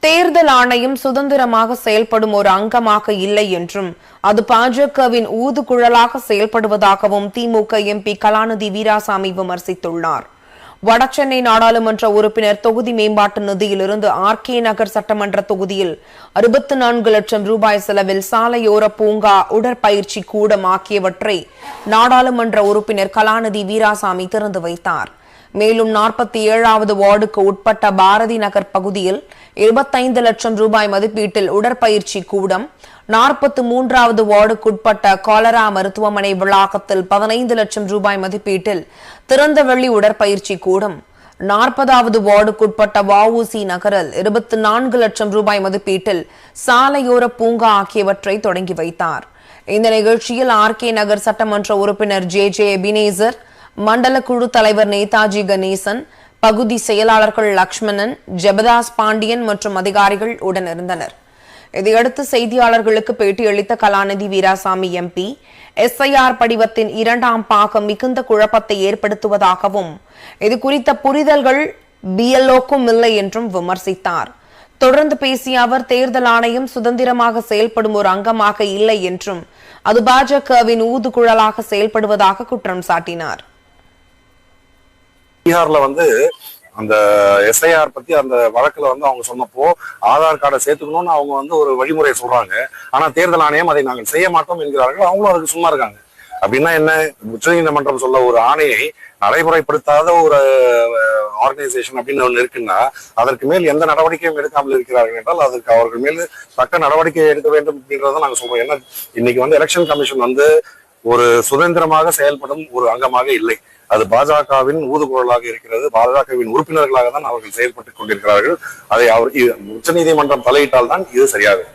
தேர்தல் ஆணையம் சுதந்திரமாக செயல்படும் ஒரு அங்கமாக இல்லை என்றும் அது பாஜகவின் ஊதுகுழலாக செயல்படுவதாகவும் திமுக எம்பி கலாநிதி வீராசாமி விமர்சித்துள்ளார். வடசென்னை நாடாளுமன்ற உறுப்பினர் தொகுதி மேம்பாட்டு நிதியிலிருந்து ஆர்கே நகர் சட்டமன்ற தொகுதியில் 64 லட்சம் ரூபாய் செலவில் சாலையோர பூங்கா, உடற்பயிற்சி கூடம் ஆகியவற்றை நாடாளுமன்ற உறுப்பினர் கலாநிதி வீராசாமி திறந்து வைத்தார். மேலும் 47வது வார்டுக்கு உட்பட்ட பாரதி நகர் பகுதியில் 25 லட்சம் ரூபாய் மதிப்பீட்டில் உடற்பயிற்சி கூடம், 43வது வார்டுக்குட்பட்ட காலரா மருத்துவமனை வளாகத்தில் 15 லட்சம் ரூபாய் மதிப்பீட்டில் திறந்தவெளி உடற்பயிற்சி கூடம், 40வது வார்டுக்குட்பட்ட வஉசி நகரில் 24 லட்சம் ரூபாய் மதிப்பீட்டில் சாலையோர பூங்கா ஆகியவற்றை தொடங்கி வைத்தார். இந்த நிகழ்ச்சியில் ஆர்கே நகர் சட்டமன்ற உறுப்பினர் ஜே எபினேசர், மண்டல குழு தலைவர் நேதாஜி கணேசன், பகுதி செயலாளர்கள் லக்ஷ்மணன், ஜெபதாஸ் பாண்டியன் மற்றும் அதிகாரிகள் உடனிருந்தனர். இதையடுத்து செய்தியாளர்களுக்கு பேட்டியளித்த கலாநிதி வீராசாமி எம்பி, SIR படிவத்தின் 2ஆம் பாகம் மிகுந்த குழப்பத்தை ஏற்படுத்துவதாகவும் இது குறித்த புரிதல்கள் BLOக்கும் இல்லை என்றும் விமர்சித்தார். தொடர்ந்து பேசிய அவர், தேர்தல் ஆணையம் சுதந்திரமாக செயல்படும் ஒரு அங்கமாக இல்லை என்றும் அது பாஜகவின் ஊதுகுழலாக செயல்படுவதாக குற்றம் சாட்டினார். பீகார்ல அந்த SIR பத்தி அந்த வழக்குல அவங்க சொன்னப்போ ஆதார் கார்டை சேர்த்துக்கணும்னு அவங்க ஒரு வழிமுறையை சொல்றாங்க. ஆனா தேர்தல் ஆணையம் அதை நாங்கள் செய்ய மாட்டோம் என்கிறார்கள். அவங்களும் அதுக்கு சும்மா இருக்காங்க. அப்படின்னா என்ன? உச்சநீதிமன்றம் சொல்ல ஒரு ஆணையை நடைமுறைப்படுத்தாத ஒரு ஆர்கனைசேஷன் அப்படின்னு ஒண்ணு இருக்குன்னா அதற்கு மேல் எந்த நடவடிக்கையும் எடுக்காமல் இருக்கிறார்கள் என்றால் அதற்கு அவர்கள் மேல் தக்க நடவடிக்கை எடுக்க வேண்டும் அப்படின்றத நாங்க சொல்றோம். ஏன்னா இன்னைக்கு எலெக்ஷன் கமிஷன் ஒரு சுதந்திரமாக செயல்படும் ஒரு அங்கமாக இல்லை. அது பாஜகவின் ஊதுகுழலாக இருக்கிறது. பாஜகவின் உறுப்பினர்களாக தான் அவர்கள் செயல்பட்டுக் கொண்டிருக்கிறார்கள். அதை உச்சநீதிமன்றம் தலையிட்டால் தான் இது சரியாகும்.